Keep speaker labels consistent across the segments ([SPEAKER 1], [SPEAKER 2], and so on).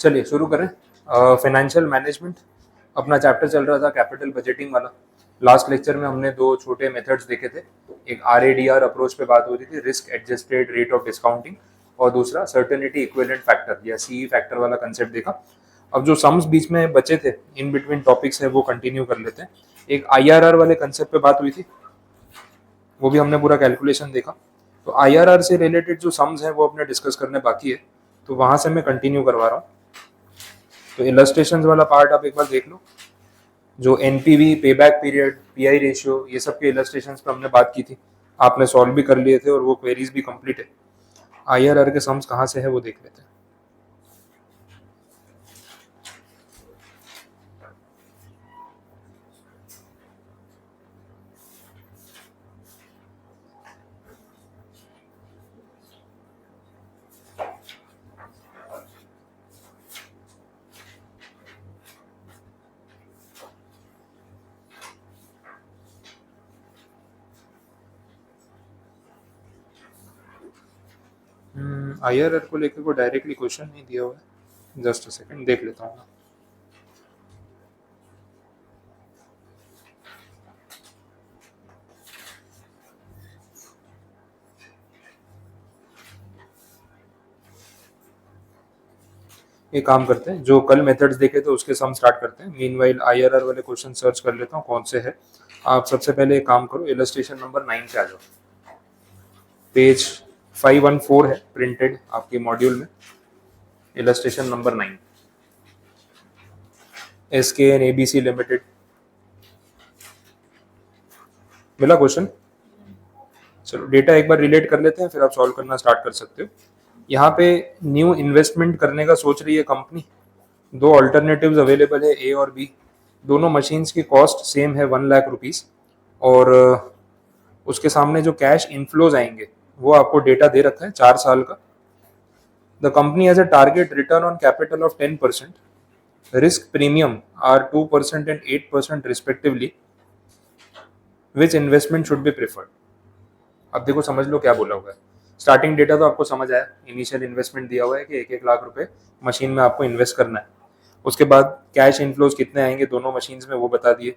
[SPEAKER 1] चलिए शुरू करें। फाइनेंशियल मैनेजमेंट अपना चैप्टर चल रहा था कैपिटल बजटिंग वाला। लास्ट लेक्चर में हमने दो छोटे मेथड्स देखे थे। एक RADR अप्रोच पे बात हो रही थी, risk adjusted rate of discounting, और दूसरा सर्टेनिटी इक्विवेलेंट फैक्टर या CE फैक्टर वाला कंसेप्ट देखा। अब जो सम्स बीच में बचे थे, इन बिटवीन टॉपिक्स है, वो कंटिन्यू कर लेते हैं। एक IRR वाले कंसेप्ट पे बात हुई थी, वो भी हमने पूरा कैलकुलेशन देखा। तो IRR से रिलेटेड जो सम्स हैं वो अपने डिस्कस करने बाकी है, तो वहां से मैं कंटिन्यू करवा रहा हूँ। तो इलस्ट्रेशन वाला पार्ट आप एक बार देख लो। जो NPV, पे बैक पीरियड, PI रेशियो, ये सब के इलस्ट्रेशन पे हमने बात की थी, आपने सॉल्व भी कर लिए थे और वो क्वेरीज भी कंप्लीट है। IRR के सम्स कहाँ से है वो देख लेते हैं। IRR को लेकर कोई डायरेक्टली क्वेश्चन नहीं दिया हुआ है, जस्ट अ सेकंड देख लेता हूँ। एक काम करते हैं, जो कल मेथड्स देखे थे उसके सम स्टार्ट करते हैं। मीनवाइल IRR वाले क्वेश्चन सर्च कर लेता हूँ कौन से है। आप सबसे पहले एक काम करो, इलस्ट्रेशन नंबर 9 पे आ जाओ। पेज 514 है प्रिंटेड आपके मॉड्यूल में, illustration number 9, SKN ABC limited. मिला क्वेश्चन? चलो डेटा एक बार रिलेट कर लेते हैं, फिर आप सॉल्व करना स्टार्ट कर सकते हो। यहाँ पे न्यू इन्वेस्टमेंट करने का सोच रही है कंपनी। दो अल्टरनेटिव्स अवेलेबल है, A और B। दोनों मशीन्स की कॉस्ट सेम है, 1 लाख रुपीज़। और उसके सामने जो कैश इनफ्लोज आएंगे वो आपको डेटा दे रखा है 4 साल का। The company has a target return on capital of 10%, risk premium are 2% and 8% respectively, which investment should be preferred. अब देखो समझ लो क्या बोला हुआ है। स्टार्टिंग डेटा तो आपको समझ आया, इनिशियल इन्वेस्टमेंट दिया हुआ है कि 1-1 लाख रुपए मशीन में आपको इन्वेस्ट करना है। उसके बाद कैश इनफ्लोज कितने आएंगे दोनों मशीन्स में वो बता दिए।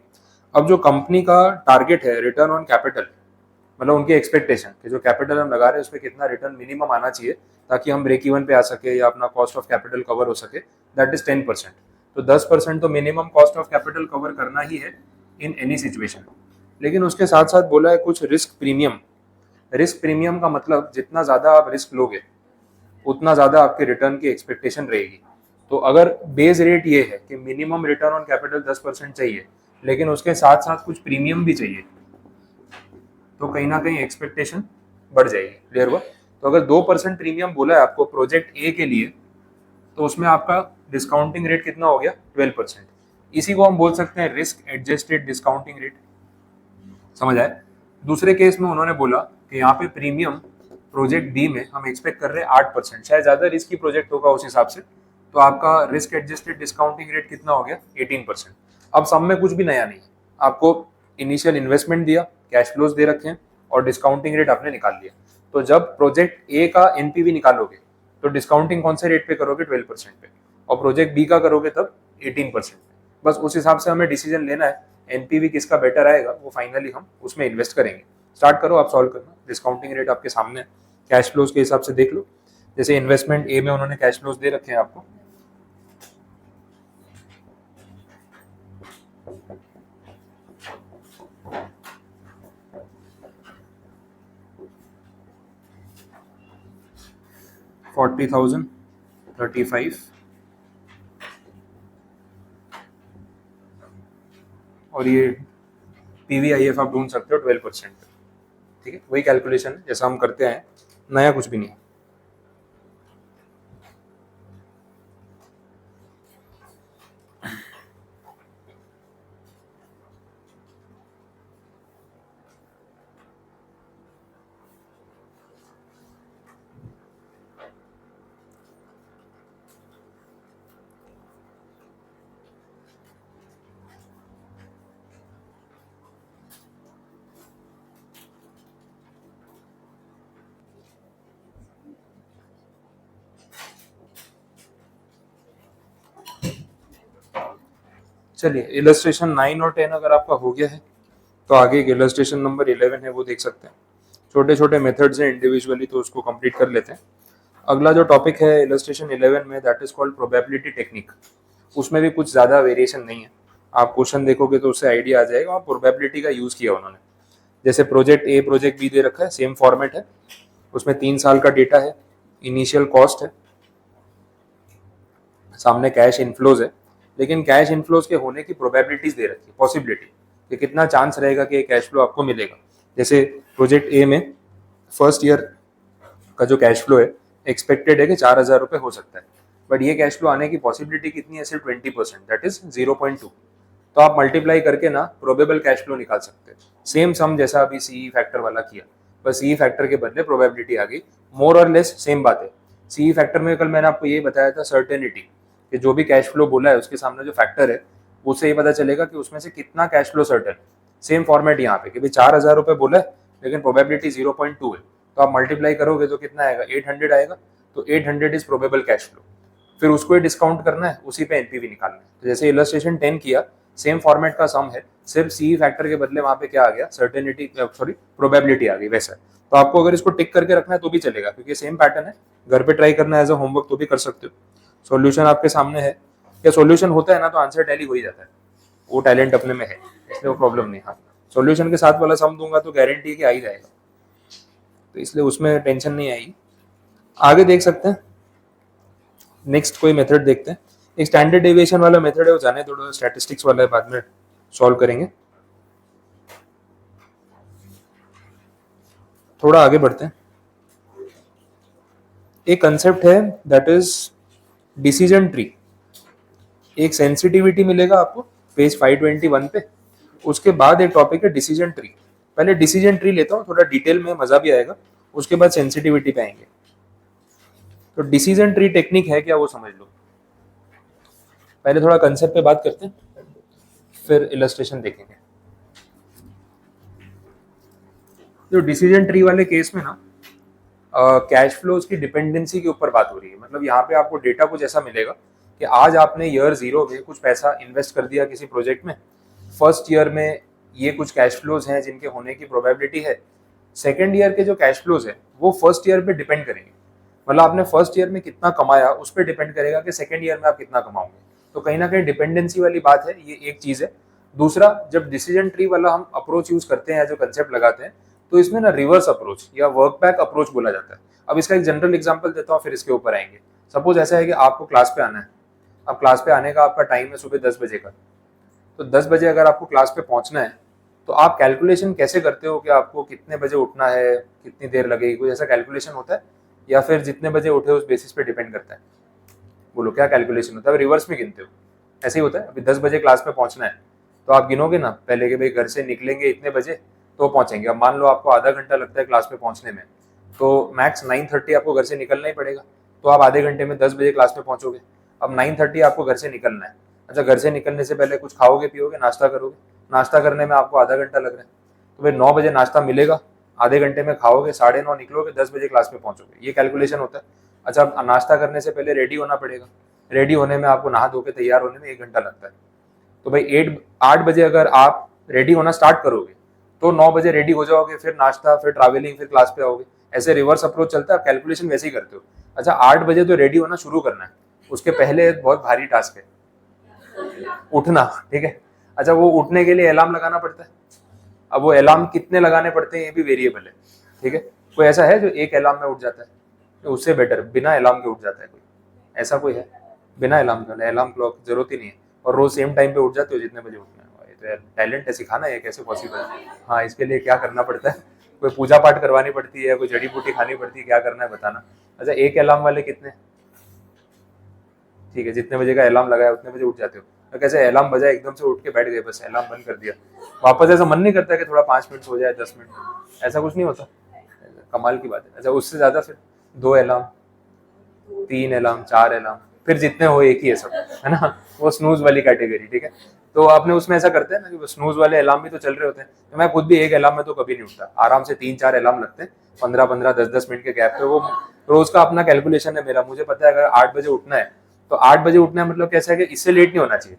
[SPEAKER 1] अब जो कंपनी का टारगेट है रिटर्न ऑन कैपिटल, मतलब उनकी एक्सपेक्टेशन कि जो कैपिटल हम लगा रहे हैं उस पर कितना रिटर्न मिनिमम आना चाहिए ताकि हम ब्रेक इवन पे आ सके या अपना कॉस्ट ऑफ कैपिटल कवर हो सके, दैट इज 10%। तो 10% तो minimum cost of capital cover करना ही है इन एनी सिचुएशन। लेकिन उसके साथ साथ बोला है कुछ रिस्क प्रीमियम। रिस्क प्रीमियम का मतलब जितना ज़्यादा आप रिस्क लोगे उतना ज़्यादा आपके रिटर्न की एक्सपेक्टेशन रहेगी। तो अगर बेस रेट ये है कि मिनिमम रिटर्न ऑन कैपिटल 10% चाहिए, लेकिन उसके साथ साथ कुछ प्रीमियम भी चाहिए, तो कहीं ना कहीं एक्सपेक्टेशन बढ़ जाएगी। क्लियर हुआ? तो अगर 2% प्रीमियम बोला है आपको प्रोजेक्ट ए के लिए, तो उसमें आपका डिस्काउंटिंग रेट कितना हो गया? 12%। इसी को हम बोल सकते हैं रिस्क एडजस्टेड डिस्काउंटिंग रेट। समझ आए? दूसरे केस में उन्होंने बोला कि यहाँ पे प्रीमियम प्रोजेक्ट बी में हम एक्सपेक्ट कर रहे हैं 8%, शायद ज्यादा रिस्की प्रोजेक्ट होगा उस हिसाब से, तो आपका रिस्क एडजस्टेड डिस्काउंटिंग रेट कितना हो गया? 18%। अब सब में कुछ भी नया नहीं है, आपको इनिशियल इन्वेस्टमेंट दिया, कैश फ्लोज दे रखे हैं और डिस्काउंटिंग रेट आपने निकाल लिया। तो जब प्रोजेक्ट ए का NPV निकालोगे तो डिस्काउंटिंग कौन से रेट पे करोगे? 12% पे। और प्रोजेक्ट बी का करोगे तब 18% पे। बस उस हिसाब से हमें डिसीजन लेना है NPV किसका बेटर आएगा, वो फाइनली हम उसमें इन्वेस्ट करेंगे। स्टार्ट करो आप सॉल्व करना। डिस्काउंटिंग रेट आपके सामने है, कैश फ्लोज के हिसाब से देख लो। जैसे इन्वेस्टमेंट ए में उन्होंने कैश फ्लोज दे रखे हैं आपको, $40,000, 35, और ये PVIF आप ढूंढ सकते हो 12%। ठीक है, वही कैलकुलेशन है जैसा हम करते हैं, नया कुछ भी नहीं। चलिए इलस्ट्रेशन 9 और 10 अगर आपका हो गया है तो आगे एक इलस्ट्रेशन नंबर 11 है वो देख सकते हैं। छोटे छोटे मेथड्स हैं इंडिविजुअली, तो उसको कंप्लीट कर लेते हैं। अगला जो टॉपिक है इलस्ट्रेशन 11 में, that is called probability technique. उसमें भी कुछ ज़्यादा वेरिएशन नहीं है, आप क्वेश्चन देखोगे तो उससे आइडिया आ जाएगा। वहाँ प्रोबेबिलिटी का यूज़ किया उन्होंने, जैसे प्रोजेक्ट ए प्रोजेक्ट बी दे रखा है, सेम फॉर्मेट है, उसमें 3 साल का डेटा है, इनिशियल कॉस्ट है, सामने कैश इनफ्लोज है, लेकिन कैश इनफ्लोज के होने की प्रोबेबिलिटीज दे रखी है, पॉसिबिलिटी कि कितना चांस रहेगा कि कैश फ्लो आपको मिलेगा। जैसे प्रोजेक्ट ए में फर्स्ट ईयर का जो कैश फ्लो है एक्सपेक्टेड है कि 4,000 रुपये हो सकता है, बट ये कैश फ्लो आने की पॉसिबिलिटी कितनी है, सिर्फ 20%, दैट इज 0.2। तो आप मल्टीप्लाई करके ना प्रोबेबल कैश फ्लो निकाल सकते हैं। सेम सम जैसा अभी सीई फैक्टर वाला किया, बस सीई फैक्टर के बदले प्रोबेबिलिटी आ गई, मोर और लेस सेम बात है। सीई फैक्टर में कल मैंने आपको ये बताया था सर्टेनिटी, कि जो भी कैश फ्लो बोला है उसके सामने जो फैक्टर है उससे ये पता चलेगा कि उसमें से कितना cash flow certain. Same format यहाँ पे कि भाई 4,000 रुपये बोला है लेकिन प्रोबेबिलिटी 0.2 है, तो आप मल्टीप्लाई करोगे तो कितना आएगा, 800 आएगा। तो 800 इज प्रोबेबल कैश फ्लो, फिर उसको ही डिस्काउंट करना है, उसी पे एनपीवी निकालना है। तो जैसे इलस्ट्रेशन 10 किया, सेम फॉर्मेट का सम है, सिर्फ सी फैक्टर के बदले वहाँ पे क्या आ गया, सर्टेनिटी सॉरी प्रोबेबिलिटी आ गई वैसा। तो आपको अगर इसको टिक करके रखना है तो भी चलेगा, क्योंकि सेम पैटर्न है, घर पे ट्राई करना है एज अ होमवर्क तो भी कर सकते हो। सॉल्यूशन आपके सामने है, या सॉल्यूशन होता है ना तो आंसर टैली हो ही जाता है, वो टैलेंट अपने में है, इसलिए वो प्रॉब्लम नहीं। हाँ, सॉल्यूशन के साथ वाला सम दूंगा तो गारंटी है कि आ ही जाएगा, तो इसलिए उसमें टेंशन नहीं आएगी। आगे देख सकते हैं, नेक्स्ट कोई मेथड देखते हैं। एक स्टैंडर्ड डेविएशन वाला मेथड है, वो जाने थोड़ा स्टैटिस्टिक्स वाला है, बाद में सॉल्व करेंगे। थोड़ा आगे बढ़ते हैं। एक कंसेप्ट है दैट इज डिसीजन ट्री। एक सेंसिटिविटी मिलेगा आपको पेज 521 पे, उसके बाद एक टॉपिक है डिसीजन ट्री। पहले डिसीजन ट्री लेता हूँ, थोड़ा डिटेल में मजा भी आएगा, उसके बाद सेंसिटिविटी पे आएंगे। तो डिसीजन ट्री टेक्निक है क्या वो समझ लो। पहले थोड़ा कंसेप्ट पे बात करते हैं, फिर इलस्ट्रेशन देखेंगे। जो डिसीजन ट्री वाले केस में ना कैश फ्लोज की डिपेंडेंसी के ऊपर बात हो रही है। मतलब यहाँ पे आपको डेटा कुछ ऐसा मिलेगा कि आज आपने ईयर 0 में कुछ पैसा इन्वेस्ट कर दिया किसी प्रोजेक्ट में, फर्स्ट ईयर में ये कुछ कैश फ्लोज हैं जिनके होने की प्रोबेबिलिटी है, सेकेंड ईयर के जो कैश फ्लोज है वो फर्स्ट ईयर पे डिपेंड करेंगे। मतलब आपने फर्स्ट ईयर में कितना कमाया उस पर डिपेंड करेगा कि सेकेंड ईयर में आप कितना कमाओगे। तो कहीं ना कहीं डिपेंडेंसी वाली बात है, ये एक चीज़ है। दूसरा, जब डिसीजन ट्री वाला हम अप्रोच यूज करते हैं, जो कंसेप्ट लगाते हैं, तो इसमें ना रिवर्स अप्रोच या वर्क बैक अप्रोच बोला जाता है। अब इसका एक जनरल एग्जांपल देता हूँ, फिर इसके ऊपर आएंगे। सपोज ऐसा है कि आपको क्लास पे आना है, अब क्लास पे आने का आपका टाइम है सुबह 10 बजे का, तो 10 बजे अगर आपको क्लास पे पहुंचना है तो आप कैलकुलेशन कैसे करते हो कि आपको कितने बजे उठना है, कितनी देर लगेगी, कुछ ऐसा कैलकुलेशन होता है, या फिर जितने बजे उठे उस बेसिस पे डिपेंड करता है? बोलो क्या कैलकुलेशन होता है, रिवर्स में गिनते हो? ऐसे ही होता है। अभी 10 बजे क्लास में पहुंचना है तो आप गिनोगे ना पहले कि भाई घर से निकलेंगे इतने बजे तो पहुंचेंगे। अब मान लो आपको आधा घंटा लगता है क्लास में पहुंचने में, तो मैक्स 9:30 आपको घर से निकलना ही पड़ेगा, तो आप आधे घंटे में 10 बजे क्लास में पहुंचोगे। अब 9:30 आपको घर से निकलना है। अच्छा, घर से निकलने से पहले कुछ खाओगे पियोगे, नाश्ता करोगे, नाश्ता करने में आपको आधा घंटा लग रहा है, तो भाई 9 बजे नाश्ता मिलेगा, आधे घंटे में खाओगे, 9:30 निकलोगे, 10 बजे क्लास में पहुंचोगे, ये कैलकुलेशन होता है। अच्छा, अब नाश्ता करने से पहले रेडी होना पड़ेगा, रेडी होने में आपको नहा धो के तैयार होने में 1 घंटा लगता है, तो भाई 8 बजे अगर आप रेडी होना स्टार्ट करोगे तो 9 बजे रेडी हो जाओगे, फिर नाश्ता, फिर ट्रैवलिंग, फिर क्लास पे आओगे। ऐसे रिवर्स अप्रोच चलता है, आप कैलकुलेशन वैसे ही करते हो। अच्छा, 8 बजे तो रेडी होना शुरू करना है, उसके पहले एक बहुत भारी टास्क है उठना, ठीक है। अच्छा, वो उठने के लिए अलार्म लगाना पड़ता है। अब वो अलार्म कितने लगाने पड़ते हैं ये भी वेरिएबल है, ठीक है। कोई ऐसा है जो एक अलार्म में उठ जाता है, तो उससे बेटर बिना अलार्म के उठ जाता है कोई? ऐसा कोई है? बिना अलार्म का, अलार्म क्लॉक जरूरत ही नहीं है, और रोज सेम टाइम पे उठ जाते हो जितने बजे उठना है। ये तो टैलेंट है, सिखाना है कैसे पॉसिबल है। हाँ, इसके लिए क्या करना पड़ता है? कोई पूजा पाठ करवानी पड़ती है, कोई जड़ी बूटी खानी पड़ती है, क्या करना है बताना। अच्छा, एक अलार्म वाले कितने? ठीक है, जितने बजे का अलार्म लगाया उतने बजे उठ जाते हो। तो कैसे अलार्म बजा एकदम से उठ के बैठ गए, बस अलार्म बंद कर दिया, वापस ऐसा मन नहीं करता कि थोड़ा 5 मिनट हो जाए, 10 मिनट, ऐसा कुछ नहीं होता? कमाल की बात है। अच्छा, उससे ज्यादा फिर 2 अलार्म, 3 अलार्म, 4 अलार्म, फिर जितने हो एक ही है सब, है ना, वो स्नूज वाली कैटेगरी, ठीक है। तो आपने उसमें ऐसा करते हैं ना कि स्नूज वाले अलार्म भी तो चल रहे होते हैं। तो मैं खुद भी एक अलार्म में तो कभी नहीं उठता, आराम से 3-4 अलार्म लगते हैं 15-15, 10-10 मिनट के गैप पे। वो रोज का अपना कैलकुलेशन है मेरा, मुझे पता है अगर 8 बजे उठना है तो 8 बजे उठना है, मतलब कैसा है कि इससे लेट नहीं होना चाहिए।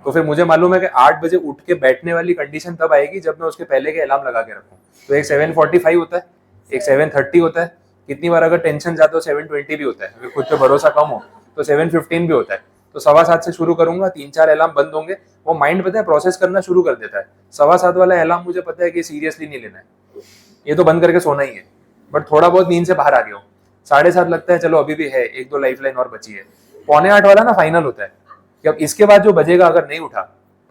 [SPEAKER 1] तो फिर मुझे मालूम है कि 8 बजे उठ के बैठने वाली कंडीशन तब आएगी जब मैं उसके पहले के अलार्म लगा के रखूँ। तो एक 7:45 होता है, एक 7:30 होता है, कितनी बार अगर टेंशन जाता है 7:20 भी होता है, अगर खुद पे भरोसा कम हो तो 7:15 भी होता है। तो 7:15 से शुरू करूंगा, 3-4 अलार्म बंद होंगे, वो माइंड पता है प्रोसेस करना शुरू कर देता है। 7:15 वाला अलार्म मुझे पता है कि सीरियसली नहीं लेना है, ये तो बंद करके सोना ही है, बट थोड़ा बहुत नींद से बाहर आ गया हूँ। 7:30 लगता है चलो अभी भी है, 1-2 लाइफ लाइन और बची है। 7:45 वाला ना फाइनल होता है कि अब इसके बाद जो बजेगा अगर नहीं उठा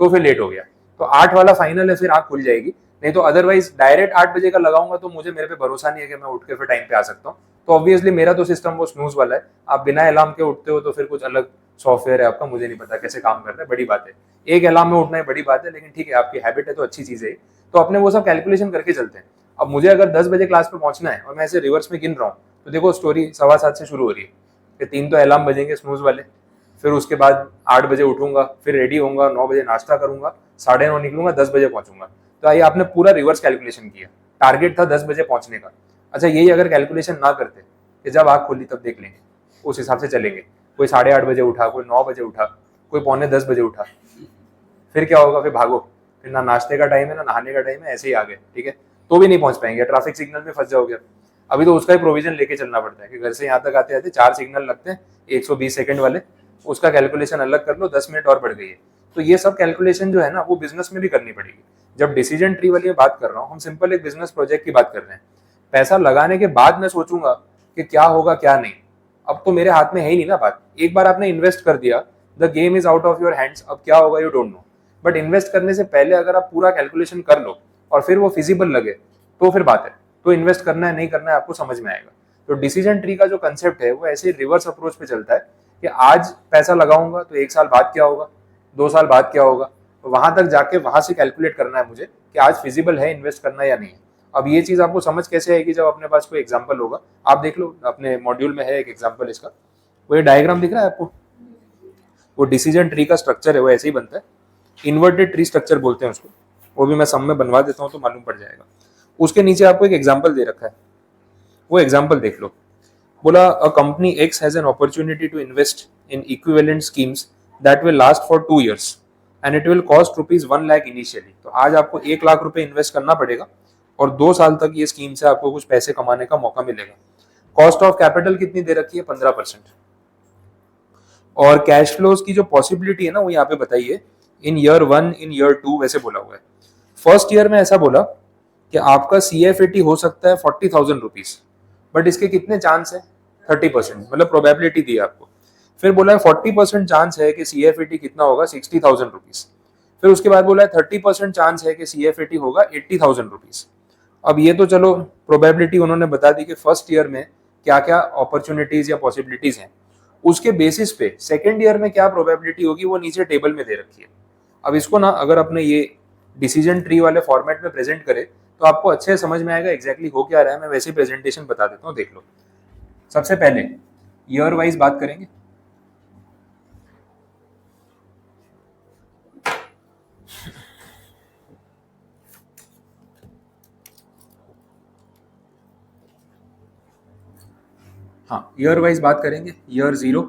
[SPEAKER 1] तो फिर लेट हो गया। तो 8 वाला फाइनल है, फिर आँख खुल जाएगी। नहीं तो अदरवाइज डायरेक्ट 8 बजे का लगाऊंगा तो मुझे मेरे पे भरोसा नहीं है कि मैं उठ के फिर टाइम पे आ सकता हूँ। तो ऑब्वियसली मेरा तो सिस्टम वो स्नूज वाला है। आप बिना अलार्म के उठते हो तो फिर कुछ अलग सॉफ्टवेयर है आपका, मुझे नहीं पता कैसे काम कर रहा है, बड़ी बात है। एक अलार्म में उठना है बड़ी बात है, लेकिन ठीक है आपकी हैबिट है तो अच्छी चीज है। तो अपने वो सब कैलकुलेशन करके चलते हैं। अब मुझे अगर 10 बजे क्लास पे पहुंचना है और मैं ऐसे रिवर्स में गिन रहा हूँ, तो देखो स्टोरी 7:15 से शुरू हो रही है कि 3 तो अलार्म बजेंगे स्नूज वाले, फिर उसके बाद 8 बजे उठूंगा, फिर रेडी होऊंगा, 9 बजे नाश्ता करूंगा, 9:30 निकलूंगा, 10 बजे पहुंचूंगा। तो आइए आपने पूरा रिवर्स कैलकुलेशन किया, टारगेट था 10 बजे पहुंचने का। अच्छा यही अगर कैलकुलेशन ना करते कि जब आँख खुली तब देख लेंगे, उस हिसाब से चलेंगे, कोई 8:30 बजे उठा, कोई 9 बजे उठा, कोई 9:45 बजे उठा, फिर क्या होगा, फिर भागो, फिर ना नाश्ते का टाइम है ना नहाने का टाइम है, ऐसे ही आ गए, ठीक है, तो भी नहीं पहुंच पाएंगे, ट्रैफिक सिग्नल में फंस जाओगे। अभी तो उसका ही प्रोविजन लेके चलना पड़ता है कि घर से यहाँ तक आते आते 4 सिग्नल लगते हैं 120 सेकंड वाले, उसका कैलकुलेशन अलग कर लो, 10 मिनट और बढ़ गई है। तो ये सब कैलकुलेशन जो है ना वो बिजनेस में भी करनी पड़ेगी। जब डिसीजन ट्री वाली बात कर रहा हूँ, हम सिंपल एक बिजनेस प्रोजेक्ट की बात कर रहे हैं। पैसा लगाने के बाद मैं सोचूंगा कि क्या होगा क्या नहीं, अब तो मेरे हाथ में है ही नहीं ना बात। एक बार आपने इन्वेस्ट कर दिया, the game is out of your hands, अब क्या होगा you don't know. But invest करने से पहले अगर आप पूरा कैलकुलेशन कर लो और फिर वो फिजिबल लगे तो फिर बात है, तो इन्वेस्ट करना है नहीं करना है आपको समझ में आएगा। तो डिसीजन ट्री का जो कंसेप्ट है वो ऐसे रिवर्स अप्रोच पे चलता है कि आज पैसा लगाऊंगा तो 1 साल बाद क्या होगा, 2 साल बाद क्या होगा, तो वहां तक जाके वहां से कैलकुलेट करना है मुझे कि आज फिजिबल है इन्वेस्ट करना या नहीं है। अब ये चीज आपको समझ कैसे आएगी, जब अपने पास कोई एग्जाम्पल होगा। आप देख लो अपने मॉड्यूल में है एक एग्जाम्पल इसका, वो ये डायग्राम दिख रहा है आपको, वो डिसीजन ट्री का स्ट्रक्चर है, वो ऐसे ही बनता है, इन्वर्टेड ट्री स्ट्रक्चर बोलते हैं उसको। वो भी मैं सम में बनवा देता हूँ तो मालूम पड़ जाएगा। उसके नीचे आपको एक एग्जाम्पल दे रखा है, वो एग्जाम्पल देख लो। बोला a company X has an opportunity to invest in equivalent schemes that will last for 2 years and it will cost ₹1 lakh initially. तो आज आपको 1 लाख रुपए इन्वेस्ट करना पड़ेगा और 2 साल तक ये स्कीम से आपको कुछ पैसे कमाने का मौका मिलेगा। कॉस्ट ऑफ कैपिटल कितनी दे रखी है, 15%। और कैश फ्लोज की जो पॉसिबिलिटी है ना वो यहाँ पे बताइए, इन ईयर 1, इन ईयर 2 वैसे बोला हुआ है। फर्स्ट ईयर में ऐसा बोला कि आपका CFAT हो सकता है 40,000 रुपीज, बट इसके कितने चांस है, 30%, मतलब प्रोबेबिलिटी दी है आपको। फिर बोला है 40% चांस है कि CFAT कितना होगा, 60,000 रुपीज। फिर उसके बाद बोला है 30% चांस है कि CFAT होगा 80,000 रुपीज। अब ये तो चलो प्रोबेबिलिटी उन्होंने बता दी कि फर्स्ट ईयर में क्या क्या अपॉर्चुनिटीज या पॉसिबिलिटीज हैं। उसके बेसिस पे सेकेंड ईयर में क्या प्रोबेबिलिटी होगी वो नीचे टेबल में दे रखी है। अब इसको ना अगर अपने ये डिसीजन ट्री वाले फॉर्मेट में प्रेजेंट करे तो आपको अच्छे समझ में आएगा एग्जैक्टली हो क्या रहा है। मैं वैसे प्रेजेंटेशन बता देता हूँ, देख लो। सबसे पहले ईयर वाइज बात करेंगे। हाँ, ईयर वाइज बात करेंगे, ईयर 0,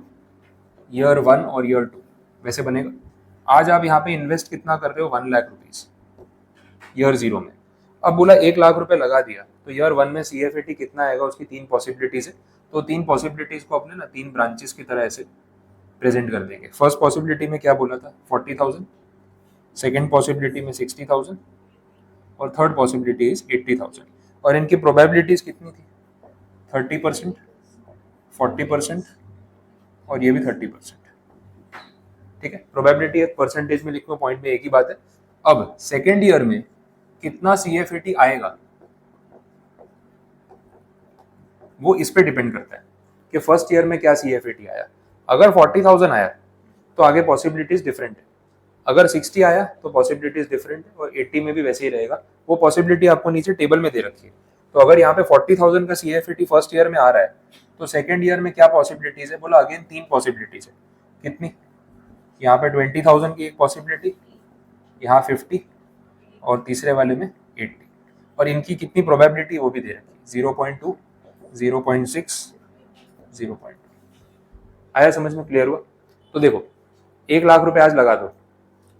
[SPEAKER 1] ईयर 1 और ईयर 2 वैसे बनेगा। आज आप यहाँ पे इन्वेस्ट कितना कर रहे हो, 1 लाख रुपीज ईयर 0 में। अब बोला 1 लाख रुपए लगा दिया तो ईयर 1 में CFAT कितना आएगा, उसकी 3 पॉसिबिलिटीज है। तो 3 पॉसिबिलिटीज को अपने ना 3 ब्रांचेस की तरह ऐसे प्रेजेंट कर देंगे। फर्स्ट पॉसिबिलिटी में क्या बोला था, 40,000, सेकेंड पॉसिबिलिटी में 60,000 और थर्ड पॉसिबिलिटी इज 80,000। और इनकी प्रोबेबिलिटीज कितनी थी, 30%, 40% और ये भी 30%। ठीक है, प्रोबेबिलिटी एक परसेंटेज में लिखो, पॉइंट में एक ही बात है। अब सेकेंड ईयर में कितना CFAT आएगा वो इस पे डिपेंड करता है कि फर्स्ट ईयर में क्या CFAT आया। अगर 40,000 आया तो आगे पॉसिबिलिटीज डिफरेंट है, अगर 60 आया तो पॉसिबिलिटीज डिफरेंट है, और 80 में भी वैसे ही रहेगा। वो पॉसिबिलिटी आपको नीचे टेबल में दे रखी है। तो अगर यहाँ पे 40,000 का CFAT फर्स्ट ईयर में आ रहा है तो सेकेंड ईयर में क्या पॉसिबिलिटीज है, बोला अगेन 3 पॉसिबिलिटीज है। कितनी, यहाँ पे 20,000 की एक पॉसिबिलिटी, यहाँ 50 और तीसरे वाले में 80। और इनकी कितनी प्रोबेबिलिटी वो भी दे रखी है, 0.2, 0.6, 0.2। आया समझ में, क्लियर हुआ। तो देखो 1 लाख रुपए आज लगा दो,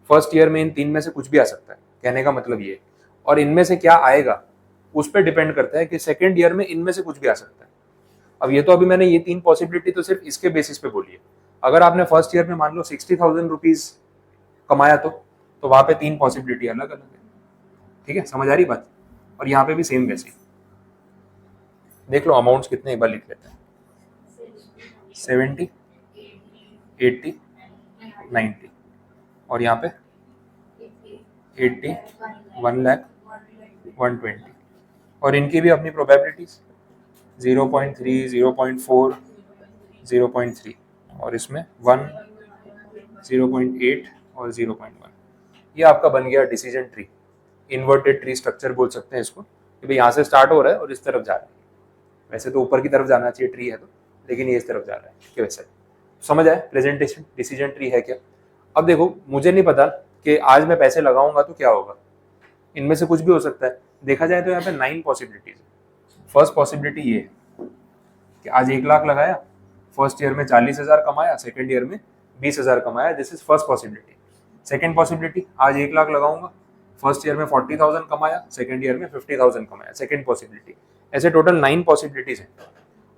[SPEAKER 1] फर्स्ट ईयर में इन 3 में से कुछ भी आ सकता है, कहने का मतलब ये है। और इनमें से क्या आएगा उस पर डिपेंड करता है कि सेकेंड ईयर में इनमें से कुछ भी आ सकता है। अब ये तो अभी मैंने ये 3 पॉसिबिलिटी तो सिर्फ इसके बेसिस पे बोली है। अगर आपने फर्स्ट ईयर में मान लो 60,000 रुपीज कमाया तो वहां पे 3 पॉसिबिलिटी अलग अलग है। ठीक है, समझ आ रही बात? और यहाँ पे भी सेम वैसे ही देख लो, अमाउंट्स कितने एक बार लिख लेते हैं। 70, 80, 90 और यहाँ पे 80, 1 लाख, 120 और इनकी भी अपनी प्रोबेबिलिटीज 0.3, 0.4, 0.3 और इसमें 1, 0.8 और 0.1। ये आपका बन गया decision tree. Inverted tree structure बोल सकते हैं इसको कि भाई यहाँ से स्टार्ट हो रहा है और इस तरफ जा रहा है। वैसे तो ऊपर की तरफ जाना चाहिए ट्री है तो, लेकिन ये इस तरफ जा रहा है कि वैसे। समझ आए प्रेजेंटेशन डिसीजन ट्री है क्या? अब देखो, मुझे नहीं पता कि आज मैं पैसे लगाऊंगा तो क्या होगा, इनमें से कुछ भी हो सकता है। देखा जाए तो यहाँ पे 9 पॉसिबिलिटीज है। फर्स्ट पॉसिबिलिटी ये है कि आज 1 लाख लगाया, फर्स्ट ईयर में 40,000 कमाया, सेकेंड ईयर में 20,000 कमाया। This is first possibility. Second possibility, आज 1 लाख लगाऊंगा, फर्स्ट ईयर में 40,000 कमाया, सेकेंड ईयर में 50,000 कमाया। Second possibility. ऐसे टोटल 9 पॉसिबिलिटीज हैं।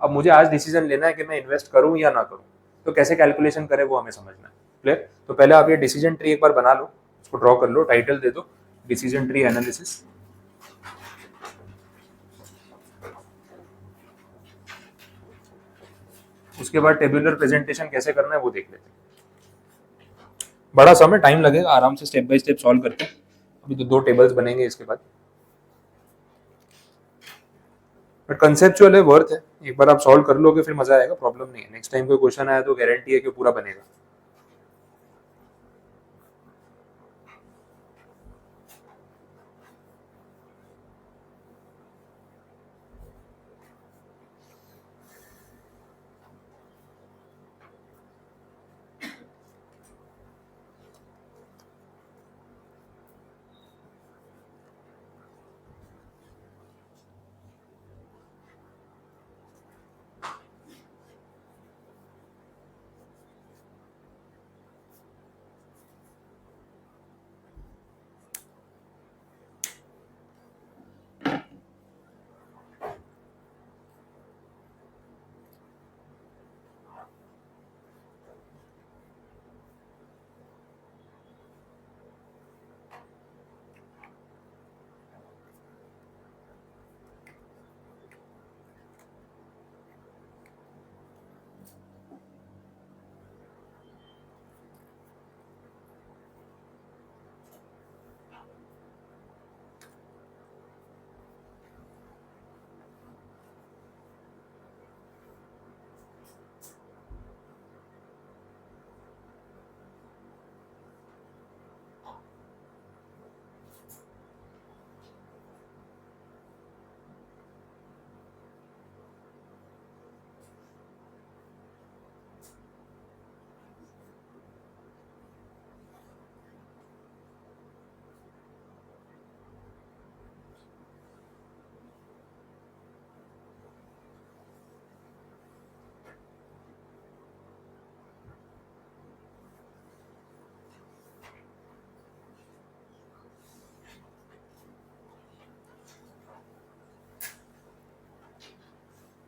[SPEAKER 1] अब मुझे आज डिसीजन लेना है कि मैं इन्वेस्ट करूं या ना करूं, तो कैसे कैलकुलेशन करें वो हमें समझना है। क्लियर? तो पहले आप ये डिसीजन ट्री एक बार बना लो, उसको ड्रॉ कर लो, टाइटल दे दो डिसीजन ट्री एनालिसिस। उसके बाद टेबुलर प्रेजेंटेशन कैसे करना है वो देख लेते हैं। बड़ा समय टाइम लगेगा, आराम से स्टेप बाय स्टेप सॉल्व करते हैं। अभी तो 2 टेबल्स बनेंगे इसके बाद, बट कंसेप्चुअल है, वर्थ है। एक बार आप सॉल्व कर लोगे फिर मजा आएगा, प्रॉब्लम नहीं है। नेक्स्ट टाइम कोई क्वेश्चन आया तो गारंटी है कि पूरा बनेगा।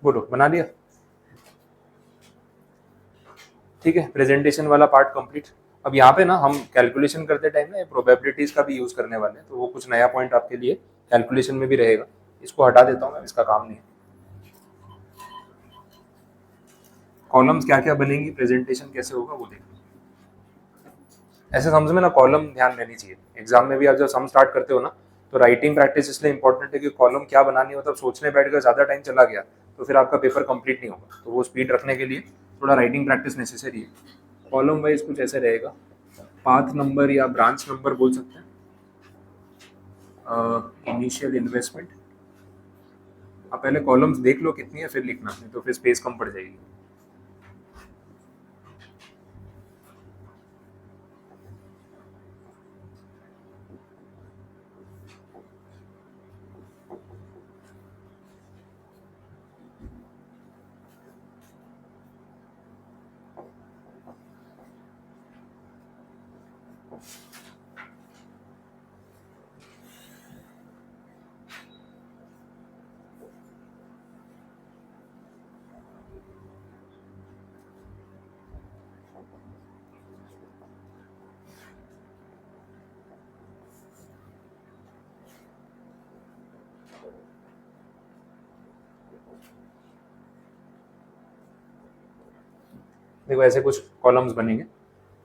[SPEAKER 1] बोलो, बना दिया? ठीक है, प्रेजेंटेशन वाला पार्ट कंप्लीट। अब यहाँ पे ना हम कैलकुलेशन करते टाइम ना प्रोबेबिलिटीज का भी यूज करने वाले हैं, तो वो कुछ नया पॉइंट आपके लिए कैलकुलेशन में भी रहेगा। इसको हटा देता हूँ मैं, इसका काम नहीं है। कॉलम्स क्या क्या बनेंगी, प्रेजेंटेशन कैसे होगा वो देखो। ऐसे समझ में ना कॉलम ध्यान देनी चाहिए। एग्जाम में भी आप जब सम स्टार्ट करते हो ना, तो राइटिंग प्रैक्टिस इसलिए इंपॉर्टेंट है कि कॉलम क्या बनानी हो, तब सोचने बैठ गए, ज्यादा टाइम चला गया तो फिर आपका पेपर कंप्लीट नहीं होगा। तो वो स्पीड रखने के लिए थोड़ा राइटिंग प्रैक्टिस नेसेसरी है। कॉलम वाइज कुछ ऐसे रहेगा, पाथ नंबर या ब्रांच नंबर बोल सकते हैं, इनिशियल इन्वेस्टमेंट। आप पहले कॉलम्स देख लो कितनी है फिर लिखना, नहीं तो फिर स्पेस कम पड़ जाएगी। देखो ऐसे कुछ कॉलम्स बनेंगे।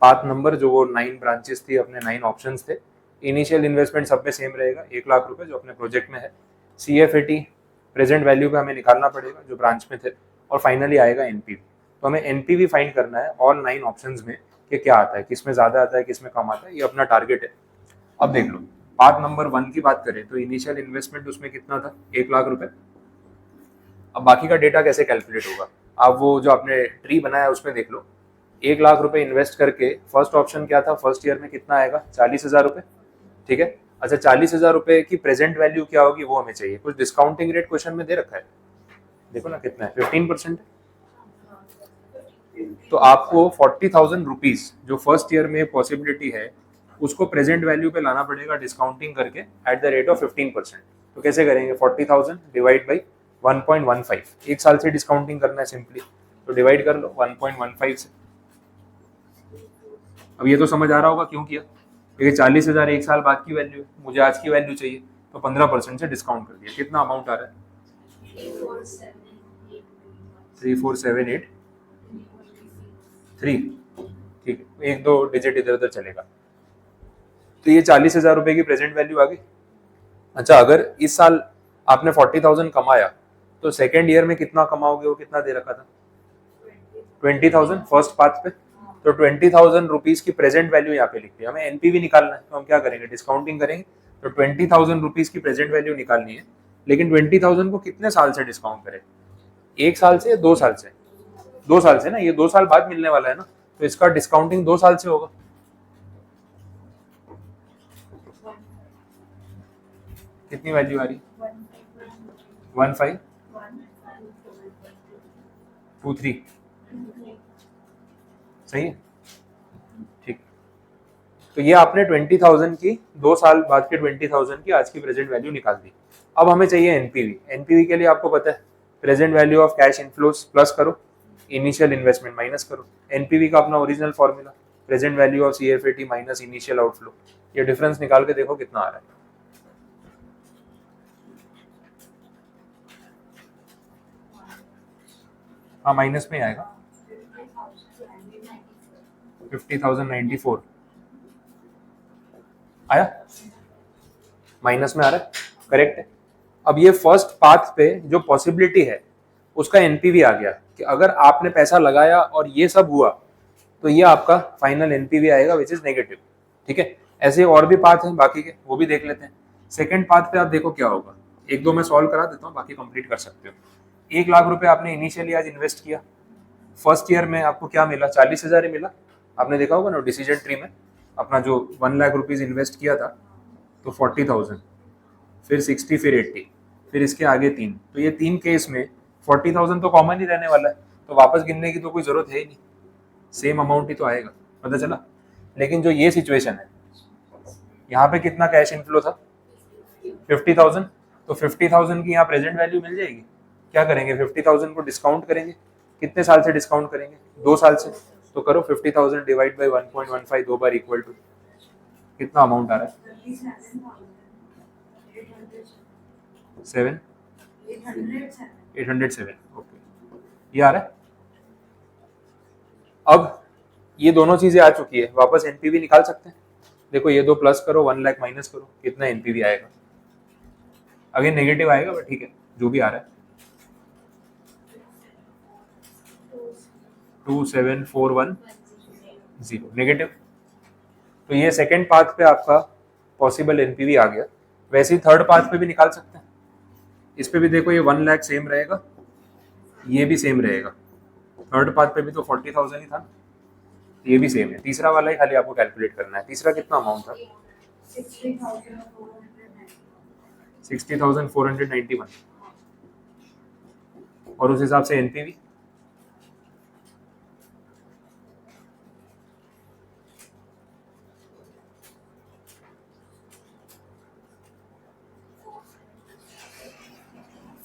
[SPEAKER 1] पाथ नंबर जो वो 9 ब्रांचेस थी, अपने 9 ऑप्शंस थे, इनिशियल इन्वेस्टमेंट सब में सेम रहेगा 1 लाख रुपए जो अपने प्रोजेक्ट में है। CFAT प्रेजेंट वैल्यू पे हमें निकालना पड़ेगा जो ब्रांच में थे, और फाइनली आएगा NPV। तो हमें NPV फाइंड करना है ऑल 9 ऑप्शंस में कि क्या आता है, किसमें ज़्यादा आता है, किसमें कम आता है, ये अपना टारगेट है। अब देख लो, पार्ट नंबर 1 की बात करें तो इनिशियल इन्वेस्टमेंट उसमें कितना था, 1 लाख रुपए। अब बाकी का डेटा कैसे कैलकुलेट होगा, आप वो जो आपने ट्री बनाया है उसमें देख लो। 1 लाख रुपए इन्वेस्ट करके फर्स्ट ऑप्शन क्या था, फर्स्ट ईयर में कितना आएगा, 40,000 रुपए, ठीक है। अच्छा 40,000 रुपए की प्रेजेंट वैल्यू क्या होगी वो हमें चाहिए। कुछ डिस्काउंटिंग रेट क्वेश्चन में दे रखा है, देखो ना कितना है, 15%। तो आपको 40,000 रुपीज जो फर्स्ट ईयर में पॉसिबिलिटी है उसको प्रेजेंट वैल्यू पे लाना पड़ेगा डिस्काउंटिंग करके एट द रेट ऑफ 15%। तो कैसे करेंगे, 40,000 डिवाइड बाई 1.15, एक साल से डिस्काउंटिंग करना है सिंपली, तो डिवाइड कर लो 1.15 से। अब ये तो समझ आ रहा होगा क्यों किया, क्योंकि 40,000 एक साल बाद की वैल्यू है, मुझे आज की वैल्यू चाहिए, तो 15% से डिस्काउंट कर दिया। कितना अमाउंट आ रहा है, 3478 ठीक है, एक दो डिजिट इधर उधर चलेगा। तो ये 40,000 रुपए की प्रेजेंट वैल्यू आ गई। अच्छा अगर इस साल आपने 40,000 कमाया तो सेकेंड ईयर में कितना कमाओगे, वो कितना दे रखा था, 20,000 फर्स्ट पाथ पे। तो 20,000 रुपीज की प्रेजेंट वैल्यू यहाँ पे लिख दी। हमें NPV निकालना है तो हम क्या करेंगे, डिस्काउंटिंग करेंगे। तो 20,000 रुपीज की प्रेजेंट वैल्यू निकालनी है, लेकिन 20,000 को कितने साल से डिस्काउंट करें, 1 साल से या 2 साल से, 2 साल से ना, ये 2 साल बाद मिलने वाला है ना, तो इसका डिस्काउंटिंग 2 साल से होगा। कितनी वैल्यू आ रही, 1523 सही है, ठीक। तो ये आपने 20,000 की 2 साल बाद के 20,000 की आज की प्रेजेंट वैल्यू निकाल दी। अब हमें चाहिए NPV। NPV के लिए आपको पता है present value of cash inflows plus करो, इनिशियल इन्वेस्टमेंट माइनस करो। NPV का अपना original formula present value of CFAT minus initial outflow. ये डिफरेंस निकाल के देखो कितना आ रहा है, हाँ माइनस में आएगा, 50,094 आया, माइनस में आ रहा है, करेक्ट है। अब ये फर्स्ट पाथ पे जो पॉसिबिलिटी है उसका NPV आ गया कि अगर आपने पैसा लगाया और ये सब हुआ तो ये आपका फाइनल NPV आएगा विच इज नेगेटिव, ठीक है। ऐसे और भी पाथ हैं बाकी के, वो भी देख लेते हैं। सेकंड पाथ पे आप देखो क्या होगा, एक दो मैं सॉल्व करा देता हूँ, बाकी कंप्लीट कर सकते हो। 1 लाख रुपए आपने इनिशियली आज इन्वेस्ट किया, फर्स्ट ईयर में आपको क्या मिला, 40,000 ही मिला। आपने देखा होगा ना डिसीजन ट्री में, अपना जो 1 लाख रुपीज इन्वेस्ट किया था तो 40,000, फिर 60, फिर 80, फिर इसके आगे 3। तो ये 3 केस में 40,000 तो कॉमन ही रहने वाला है, तो वापस गिनने की तो कोई जरूरत है ही नहीं, सेम अमाउंट ही तो आएगा, पता चला। लेकिन जो ये सिचुएशन है, यहाँ पे कितना कैश इनफ्लो था, 50,000, तो 50,000 की यहाँ प्रेजेंट वैल्यू मिल जाएगी। क्या करेंगे, 50,000 को डिस्काउंट करेंगे, कितने साल से डिस्काउंट करेंगे, 2 साल से। तो करो 50,000 डिवाइड बाई 1.15 दो बार इक्वल टू कितना अमाउंट आ रहा है, 807, ओके, ये आ रहा है। अब ये दोनों चीजें आ चुकी है, वापस NPV निकाल सकते हैं। देखो ये दो प्लस करो, 1 लाख माइनस करो, कितना NPV आएगा, अगेन नेगेटिव आएगा बट ठीक है जो भी आ रहा है, 2741 नेगेटिव। तो ये सेकेंड पाथ पे आपका पॉसिबल NPV आ गया। वैसे ही थर्ड पाथ पे भी निकाल सकते हैं, इस पे भी देखो ये 1 लाख सेम रहेगा, ये भी सेम रहेगा। थर्ड पाथ पे भी तो 40,000 ही था, ये भी सेम है। तीसरा वाला ही खाली आपको कैलकुलेट करना है। तीसरा कितना अमाउंट था, 60,491, और उस हिसाब से NPV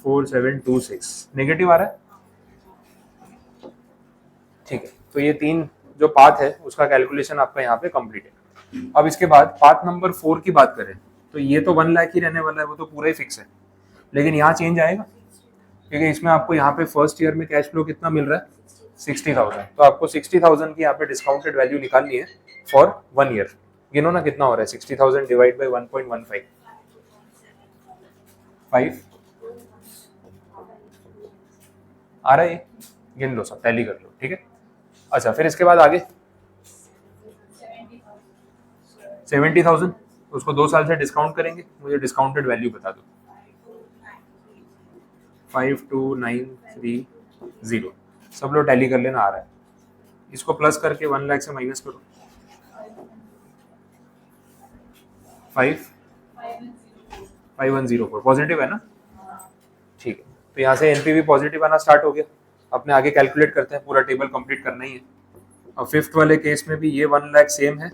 [SPEAKER 1] $4,726 नेगेटिव आ रहा है, ठीक है। तो ये 3 जो पाथ है उसका कैलकुलेशन आपका यहाँ पे कंप्लीट है। अब इसके बाद पाथ नंबर 4 की बात करें तो ये तो 1 लाख ही रहने वाला है, वो तो पूरा ही फिक्स है। लेकिन यहाँ चेंज आएगा क्योंकि इसमें आपको यहाँ पे फर्स्ट ईयर में कैश फ्लो कितना मिल रहा है, 60,000, तो आपको 60,000 की यहाँ पे डिस्काउंटेड वैल्यू निकालनी है फॉर 1 ईयर। गिनो ना कितना हो रहा है, 60,000 डिवाइड बाई 1.15, 5 आ रहा है ये? गिन लो सब, टैली कर लो, ठीक है। अच्छा, फिर इसके बाद आगे 70,000, उसको 2 साल से डिस्काउंट करेंगे, मुझे डिस्काउंटेड वैल्यू बता दो। 52,930, सब लोग टैली कर लेना, आ रहा है। इसको प्लस करके 1 लाख से माइनस करो, 55104, पॉजिटिव है ना, ठीक है। तो यहाँ से एनपीवी पॉजिटिव आना स्टार्ट हो गया। अपने आगे कैलकुलेट करते हैं, पूरा टेबल कंप्लीट करना ही है। और फिफ्थ वाले केस में भी ये 1 लाख सेम है,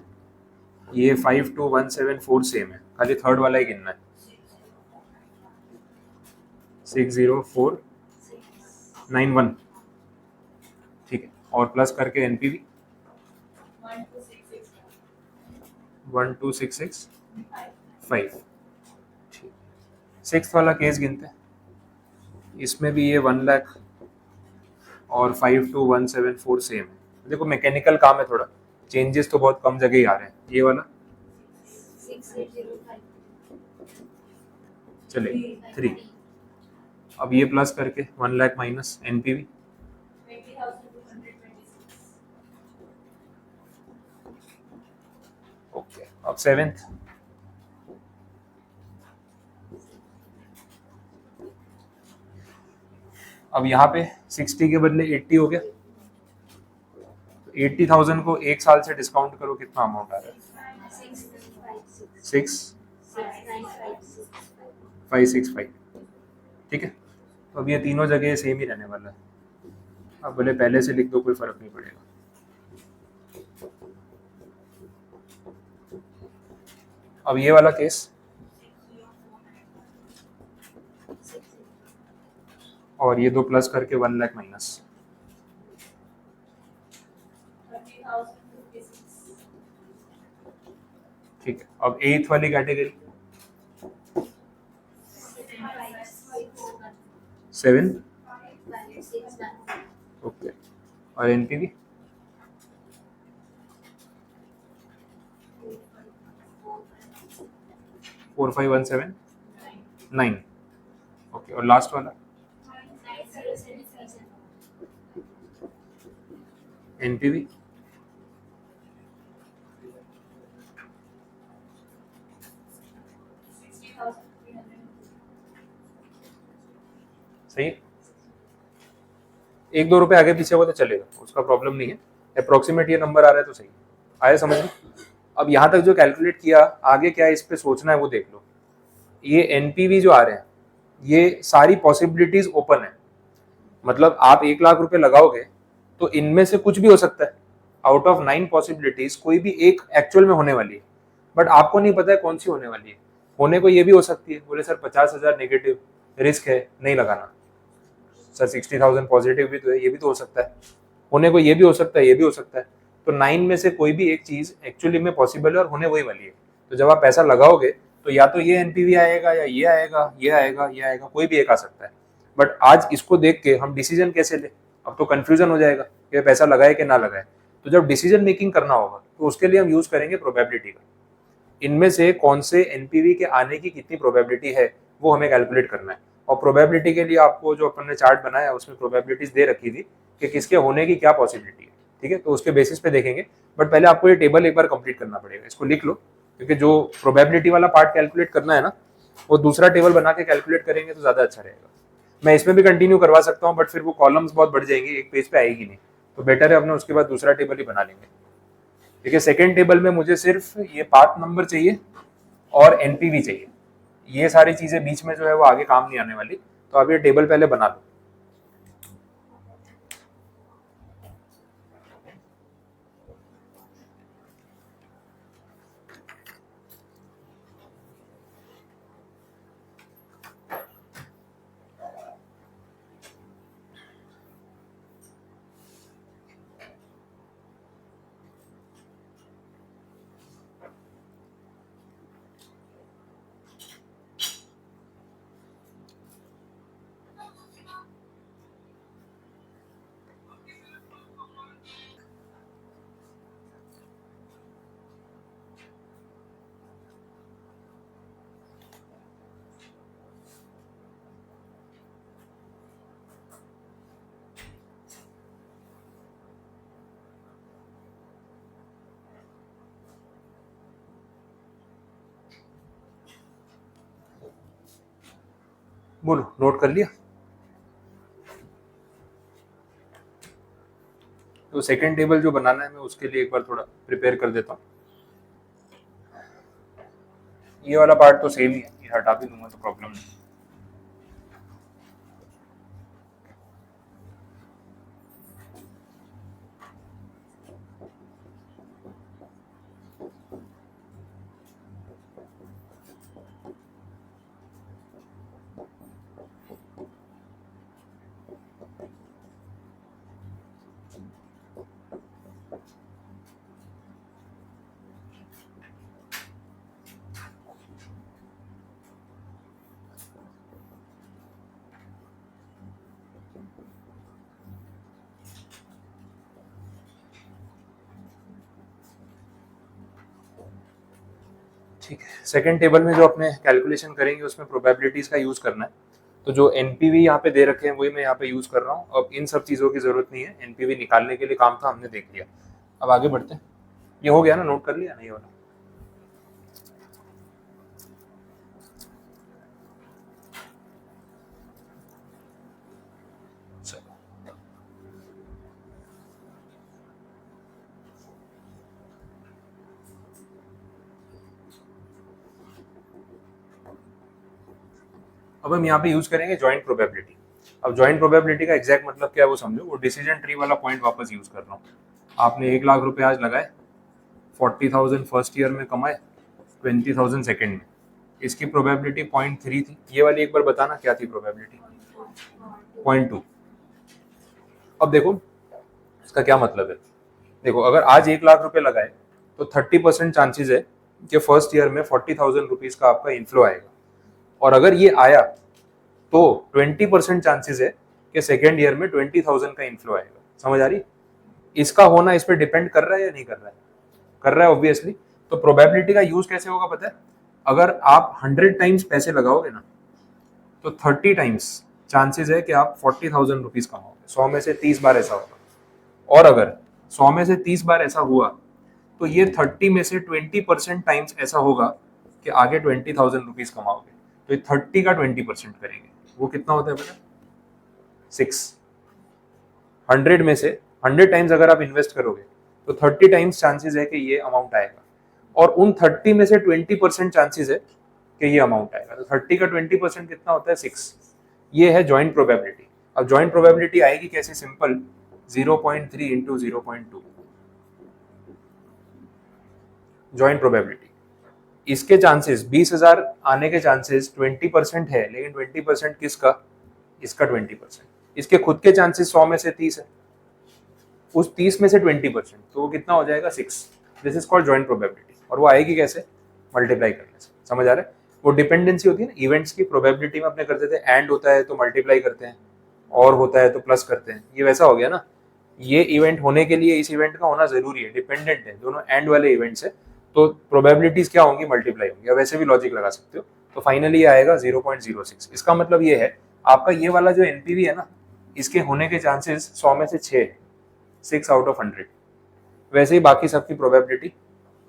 [SPEAKER 1] ये 52,174 सेम है, खाली थर्ड वाला ही गिनना है, 60491, ठीक है। और प्लस करके एनपीवी 12,665, ठीक। सिक्स्थ वाला केस गिनते हैं, इसमें भी ये 1 लाख और 52,174 सेम है। देखो मैकेनिकल काम है थोड़ा, चेंजेस तो बहुत कम जगह ही आ रहे हैं। ये वाला चले 3, अब ये प्लस करके 1 लाख माइनस एनपीवी, ओके। अब सेवेंथ, अब यहाँ पे 60 के बदले 80 हो गया, 80,000 को 1 साल से डिस्काउंट करो, कितना अमाउंट आ रहा है, 6,565, ठीक है। तो अब ये तीनों जगह सेम ही रहने वाला है, अब बोले पहले से लिख दो, कोई फर्क नहीं पड़ेगा। अब ये वाला केस, और ये 2 प्लस करके 1 लाख माइनस, ठीक है। अब 8th वाली कैटेगरी 7, ओके। और एनपीवी 45,179, ओके। और लास्ट वाला एनपीवी 60,000, सही है। 1-2 रुपए आगे पीछे हो तो चलेगा, उसका प्रॉब्लम नहीं है, अप्रोक्सीमेट ये नंबर आ रहा है तो सही आया, समझ में। अब यहाँ तक जो कैलकुलेट किया, आगे क्या इस पे सोचना है वो देख लो। ये एनपीवी जो आ रहे हैं, ये सारी पॉसिबिलिटीज ओपन है, मतलब आप 1 लाख रुपए लगाओगे तो इनमें से कुछ भी हो सकता है। आउट ऑफ 9 पॉसिबिलिटीज कोई भी एक एक्चुअल में होने वाली है, बट आपको नहीं पता है कौन सी होने वाली है। होने को ये भी हो सकती है, बोले सर 50,000 नेगेटिव रिस्क है, नहीं लगाना। सर 60,000 पॉजिटिव भी तो है, ये भी तो हो सकता है। होने को ये भी हो सकता है, ये भी हो सकता है। तो 9 में से कोई भी एक चीज एक्चुअली में पॉसिबल है और होने वही वाली है। तो जब आप पैसा लगाओगे तो या तो ये एनपीवी आएगा, या ये आएगा, ये आएगा, ये आएगा, कोई भी एक आ सकता है। बट आज इसको देख के हम डिसीजन कैसे ले, अब तो कंफ्यूजन हो जाएगा कि पैसा लगाए कि ना लगाए। तो जब डिसीजन मेकिंग करना होगा तो उसके लिए हम यूज करेंगे प्रोबेबिलिटी का। इनमें से कौन से एनपीवी के आने की कितनी प्रोबेबिलिटी है वो हमें कैलकुलेट करना है। और प्रोबेबिलिटी के लिए आपको जो अपन ने चार्ट बनाया उसमें प्रोबेबिलिटीज दे रखी थी कि किसके होने की क्या पॉसिबिलिटी है, ठीक है। तो उसके बेसिस पे देखेंगे, बट पहले आपको ये टेबल एक बार कंप्लीट करना पड़ेगा, इसको लिख लो, क्योंकि जो प्रोबेबिलिटी वाला पार्ट कैलकुलेट करना है ना, वो दूसरा टेबल बना के कैलकुलेट करेंगे तो ज्यादा अच्छा रहेगा। मैं इसमें भी कंटिन्यू करवा सकता हूँ, बट फिर वो कॉलम्स बहुत बढ़ जाएंगे, एक पेज पे आएगी नहीं, तो बेटर है अपने उसके बाद दूसरा टेबल ही बना लेंगे। देखिए सेकेंड टेबल में मुझे सिर्फ ये पार्ट नंबर चाहिए और एनपीवी चाहिए, ये सारी चीजें बीच में जो है वो आगे काम नहीं आने वाली। तो आप ये टेबल पहले बना लो। बोलो, नोट कर लिया? तो सेकंड टेबल जो बनाना है मैं उसके लिए एक बार थोड़ा प्रिपेयर कर देता हूँ। ये वाला पार्ट तो सेम ही है, ये हटा भी दूंगा तो प्रॉब्लम नहीं। ठीक है, सेकंड टेबल में जो अपने कैलकुलेशन करेंगे उसमें प्रोबेबिलिटीज का यूज करना है। तो जो एनपीवी यहाँ पे दे रखे हैं वही मैं यहाँ पे यूज कर रहा हूँ। अब इन सब चीजों की जरूरत नहीं है, एनपीवी निकालने के लिए काम था, हमने देख लिया। अब आगे बढ़ते हैं। ये हो गया ना, नोट कर लिया ना ये वाला? चलो, अब हम यहाँ पे यूज करेंगे जॉइंट प्रोबेबिलिटी। अब जॉइंट प्रोबेबिलिटी का एग्जैक्ट मतलब क्या है वो समझो। वो डिसीजन ट्री वाला पॉइंट वापस यूज कर रहा हूँ। आपने 1 लाख रुपए आज लगाए, 40,000 फर्स्ट ईयर में कमाए, 20,000 सेकेंड में। इसकी प्रोबेबिलिटी 0.3 थी। ये वाली एक बार बताना क्या थी प्रोबेबिलिटी? 0.2। अब देखो इसका क्या मतलब है। देखो, अगर आज 1 लाख रुपए लगाए तो 30% चांसेस है कि फर्स्ट ईयर में 40,000 रुपीज का आपका इन्फ्लो आएगा। और अगर ये आया तो 20% चांसेस है कि सेकेंड ईयर में 20,000 का इन्फ्लो आएगा। समझ आ रही? इसका होना इस पर डिपेंड कर रहा है या नहीं कर रहा है? कर रहा है ऑब्वियसली। तो प्रोबेबिलिटी का यूज कैसे होगा पता है? अगर आप 100 टाइम्स पैसे लगाओगे ना तो 30 टाइम्स चांसेस है कि आप 40,000 रुपीज कमाओगे। 100 में से 30 बार ऐसा होगा। और अगर 100 में से 30 बार ऐसा हुआ तो ये 30 में से 20% टाइम्स ऐसा होगा कि आगे 20,000 रुपीज कमाओगे। तो ये 30 का 20% करेंगे, वो कितना होता है पता? 6। 100 में से 100 टाइम्स अगर आप इन्वेस्ट करोगे तो 30 टाइम्स चांसेस है कि ये अमाउंट आएगा। और उन 30 में से 20% चांसेस है कि ये अमाउंट आएगा। तो 30 का 20% कितना होता है? 6। ये है जॉइंट प्रोबेबिलिटी। अब जॉइंट प्रोबेबिलिटी आएगी कैसे? Simple, 0.3 into 0.2 joint probability. इसके चांसेस 20,000 आने के चांसेस 20% है, लेकिन 20% किसका? इसका 20%। इसके खुद के चांसेस 100 में से 30 है, उस 30 में से 20%, तो वो कितना हो जाएगा? 6। This is called joint probability. और वो आएगी कैसे? मल्टीप्लाई करने से। समझ आ रहा है? वो डिपेंडेंसी होती है ना इवेंट्स की। प्रोबेबिलिटी में अपने करते थे एंड होता है तो मल्टीप्लाई करते हैं, और होता है तो प्लस करते हैं। ये वैसा हो गया ना, ये इवेंट होने के लिए इस इवेंट का होना जरूरी है, डिपेंडेंट है, दोनों एंड वाले इवेंट्स है। तो प्रोबेबिलिटीज क्या होंगी? मल्टीप्लाई होंगी। वैसे भी लॉजिक लगा सकते हो। तो फाइनली आएगा 0.06। इसका मतलब ये है आपका ये वाला जो एनपीवी है ना, इसके होने के चांसेस 100 में से 6 है, 6 आउट ऑफ 100। वैसे ही बाकी सबकी प्रोबेबिलिटी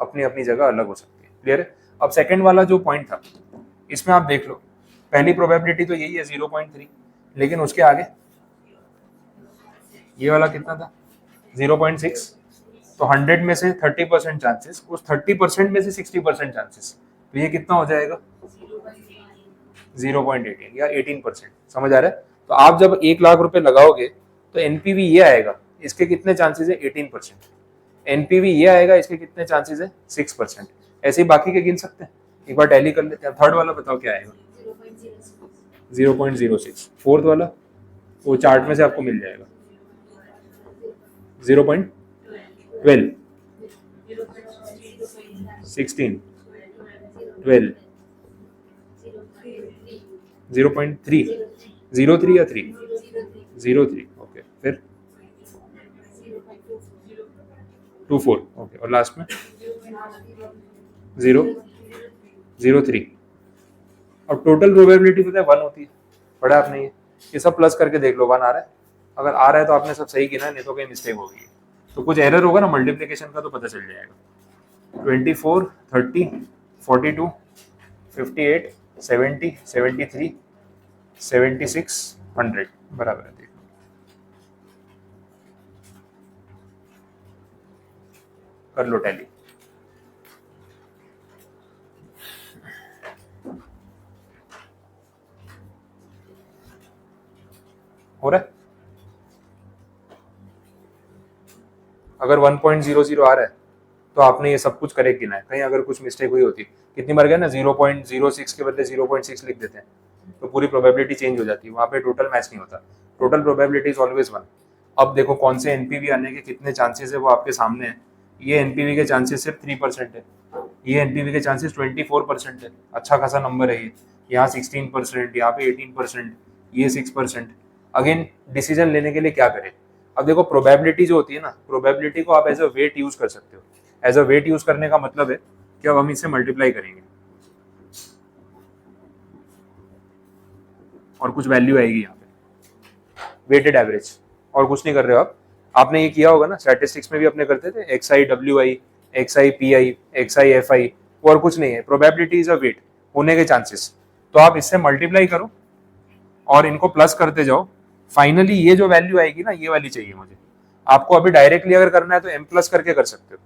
[SPEAKER 1] अपनी अपनी जगह अलग हो सकती है। क्लियर है? अब सेकंड वाला जो पॉइंट था इसमें आप देख लो, पहली प्रोबेबिलिटी तो यही है 0.3, लेकिन उसके आगे ये वाला कितना था? 0.6। तो 100 में से 30% चांसेस, उस 30% में से 60% चांसेस, तो ये कितना हो जाएगा? 0.18 या 18%। समझ आ रहा है? तो आप जब 1 लाख रुपए लगाओगे तो एनपीवी ये आएगा, इसके कितने चांसेस है? 18%। एनपीवी ये आएगा, इसके कितने चांसेस है? 6%। ऐसे ही बाकी के गिन सकते हैं। एक बार टैली कर लेते हैं। थर्ड वाला बताओ क्या आएगा? 0.06। फोर्थ वाला वो चार्ट में से आपको मिल जाएगा, 0.12, 16, 12, 0.3, 0.3 या 3, 0.3। ओके, फिर 2.4। ओके, और लास्ट में 0.03। और टोटल प्रोबेबिलिटी पता है 1 होती है। पढ़ा आपने ये सब प्लस करके देख लो, 1 आ रहा है। अगर आ रहा है तो आपने सब सही गिना, नहीं तो कहीं मिस्टेक होगी। तो कुछ एरर होगा ना मल्टीप्लिकेशन का, तो पता चल जाएगा। 24, 30, 42, 58, 70, 73, 7600 बराबर है। देखो कर लो टैली। हो रहा है? अगर 1.00 आ रहा है तो आपने ये सब कुछ करेक्ट गिना है। कहीं अगर कुछ मिस्टेक हुई होती, कितनी बार गया ना 0.06 के बदले 0.6 लिख देते हैं, तो पूरी प्रोबेबिलिटी चेंज हो जाती है, वहाँ पे टोटल मैच नहीं होता। Total probability is always 1। अब देखो कौन से एनपीवी आने के कितने चांसेस है वो आपके सामने है। ये एनपीवी के चांसेस सिर्फ 3% है, ये एनपीवी के चांसेस 24% है। अच्छा खासा नंबर है ये। यहाँ 16%, यहाँ पे 18%, ये 6%। अगेन डिसीजन लेने के लिए क्या करें? अब देखो प्रोबेबिलिटी जो होती है ना, प्रोबेबिलिटी को आप एज अ वेट यूज कर सकते हो। एज अ वेट यूज करने का मतलब है कि अब हम इससे मल्टीप्लाई करेंगे और कुछ वैल्यू आएगी यहाँ पे, वेटेड एवरेज। और कुछ नहीं कर रहे हो आप। आपने ये किया होगा ना, स्टैटिस्टिक्स में भी अपने करते थे, x I W I, x I P I, x I F I, और कुछ नहीं है। प्रोबेबिलिटी इज अ वेट, होने के चांसेस। तो आप इससे मल्टीप्लाई करो और इनको प्लस करते जाओ। फाइनली ये जो वैल्यू आएगी ना, ये वाली चाहिए मुझे। आपको अभी डायरेक्टली अगर करना है तो एम प्लस करके कर सकते हो।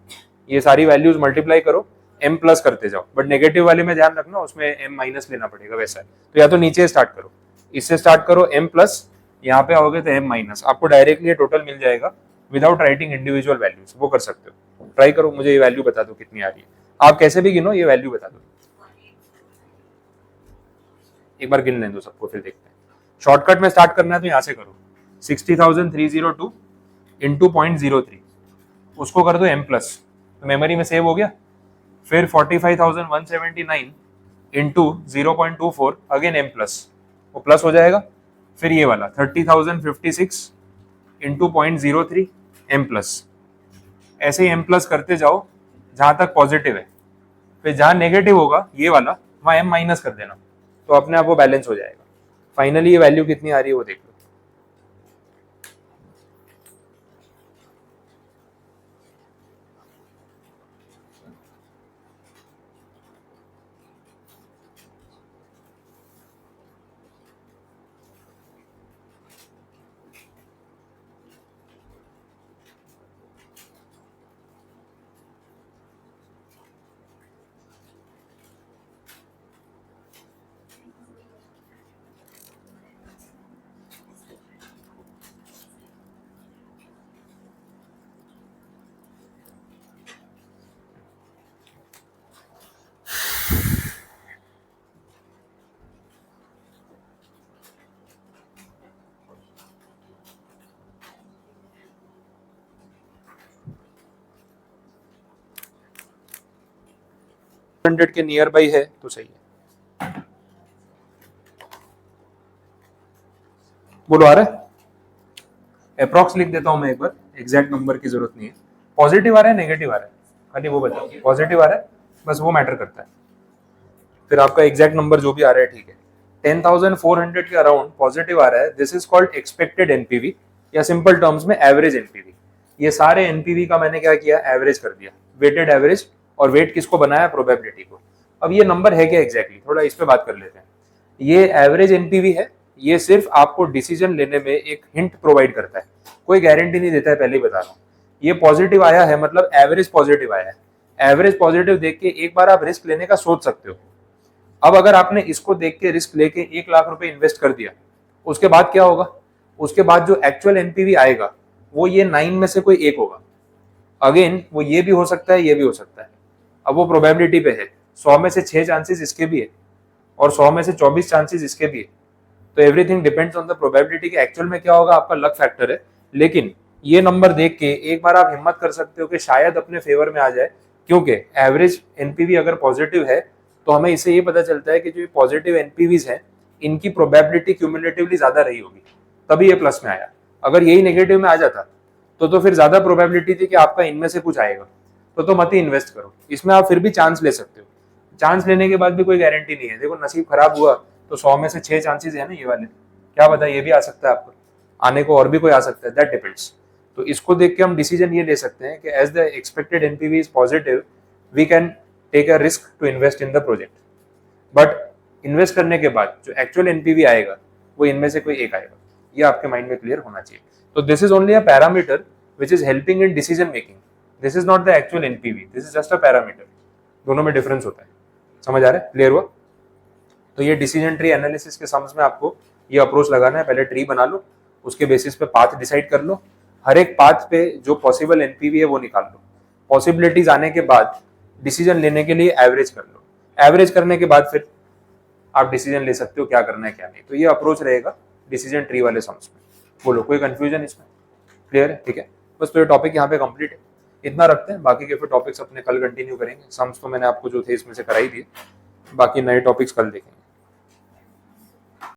[SPEAKER 1] ये सारी वैल्यूज मल्टीप्लाई करो, एम प्लस करते जाओ। बट नेगेटिव वाले में ध्यान रखना, उसमें एम माइनस लेना पड़ेगा। वैसा है तो या तो नीचे स्टार्ट करो, इससे स्टार्ट करो एम प्लस, यहाँ पे आओगे तो एम माइनस। आपको डायरेक्टली ये टोटल मिल जाएगा विदाउट राइटिंग इंडिविजुअल वैल्यूज। वो कर सकते हो, ट्राई करो। मुझे ये वैल्यू बता दो कितनी आ रही है। आप कैसे भी गिनो, ये वैल्यू बता दो। एक बार गिन लें दो सबको, फिर देखते हैं। शॉर्टकट में स्टार्ट करना है तो यहाँ से करो, 60,302 इंटू 0.03, उसको कर दो एम प्लस, तो मेमोरी में सेव हो गया। फिर 45,179 इंटू 0.24, अगेन एम प्लस, वो प्लस हो जाएगा। फिर ये वाला 30,056 इंटू 0.03, एम प्लस। ऐसे ही एम प्लस करते जाओ जहां तक पॉजिटिव है। फिर जहां नेगेटिव होगा ये वाला, वहां एम माइनस कर देना, तो अपने आप वो बैलेंस हो जाएगा। फाइनली ये वैल्यू कितनी आ रही है वो देख लो। के नियर बाई है तो सही है। बोलो आ रहा है? अप्रॉक्स लिख देता हूं मैं एक बार, एग्जैक्ट नंबर की जरूरत नहीं है। पॉजिटिव आ रहा है नेगेटिव आ रहा है, खाली वो बताओ। पॉजिटिव आ रहा है, बस वो मैटर करता है। फिर आपका एग्जैक्ट नंबर जो भी आ रहा है ठीक है। 10,400 के अराउंड पॉजिटिव आ रहा है, this is called expected NPV, या सिंपल टर्म्स में एवरेज एनपीवी। ये सारे एनपीवी का मैंने क्या किया, एवरेज कर दिया, वेटेड एवरेज। और वेट किसको बनाया, प्रोबेबिलिटी को। अब ये नंबर है क्या एग्जैक्टली, थोड़ा इस पे बात कर लेते हैं। ये एवरेज एनपीवी है, ये सिर्फ आपको डिसीजन लेने में एक हिंट प्रोवाइड करता है, कोई गारंटी नहीं देता है, पहले ही बता रहा हूँ। ये पॉजिटिव आया है मतलब एवरेज पॉजिटिव आया है। एवरेज पॉजिटिव देख के एक बार आप रिस्क लेने का सोच सकते हो। अब अगर आपने इसको देख के रिस्क लेके 1 लाख रुपए इन्वेस्ट कर दिया, उसके बाद क्या होगा? उसके बाद जो एक्चुअल एनपीवी आएगा वो ये 9 में से कोई एक होगा। अगेन वो ये भी हो सकता है, ये भी हो सकता है। अब वो प्रोबेबिलिटी पे है, 100 में से 6 चांसेस इसके भी है और 100 में से 24 चांसेस इसके भी है। तो everything depends on the probability कि एक्चुअल में क्या होगा, आपका लक फैक्टर है। लेकिन ये नंबर देख के एक बार आप हिम्मत कर सकते हो कि शायद अपने फेवर में आ जाए, क्योंकि एवरेज एनपीवी अगर पॉजिटिव है तो हमें इससे ये पता चलता है कि जो पॉजिटिव एनपीवीज हैं इनकी प्रोबेबिलिटी क्यूमुलेटिवली ज्यादा रही होगी, तभी ये प्लस में आया। अगर यही नेगेटिव में आ जाता तो फिर ज्यादा प्रोबेबिलिटी थी कि आपका इनमें से कुछ आएगा, तो मत ही इन्वेस्ट करो। इसमें आप फिर भी चांस ले सकते हो, चांस लेने के बाद भी कोई गारंटी नहीं है। देखो नसीब खराब हुआ तो 100 में से 6 चांसेस है ना ये वाले, क्या पता ये भी आ सकता है आपको, आने को और भी कोई आ सकता है, दैट डिपेंड्स। तो इसको देख के हम डिसीजन ये ले सकते हैं कि as the expected NPV is positive, we can take a risk to invest in the project. But invest करने के बाद जो एक्चुअल एनपीवी आएगा वो इनमें से कोई एक आएगा। ये आपके माइंड में क्लियर होना चाहिए। तो this is only a parameter which is helping in decision making, this is not the actual NPV, this is just a parameter. दोनों में डिफरेंस होता है, समझ आ रहा है, क्लियर हुआ? तो ये डिसीजन ट्री एनालिसिस के सम्स में आपको ये अप्रोच लगाना है, पहले ट्री बना लो, उसके बेसिस पे पाथ डिसाइड कर लो, हर एक पाथ पे जो पॉसिबल एनपीवी है वो निकाल लो, पॉसिबिलिटीज आने के बाद डिसीजन लेने के लिए एवरेज कर लो, एवरेज करने के बाद फिर आप डिसीजन ले सकते हो क्या करना है क्या नहीं। तो ये अप्रोच रहेगा डिसीजन ट्री वाले सम्स में। बोलो कोई कंफ्यूजन इसमें? क्लियर है? ठीक है, बस तो ये टॉपिक यहाँ पे कंप्लीट है, इतना रखते हैं, बाकी के फिर टॉपिक्स अपने कल कंटिन्यू करेंगे। सम्स तो मैंने आपको जो थे इसमें से कराई दिए, बाकी नए टॉपिक्स कल देखेंगे।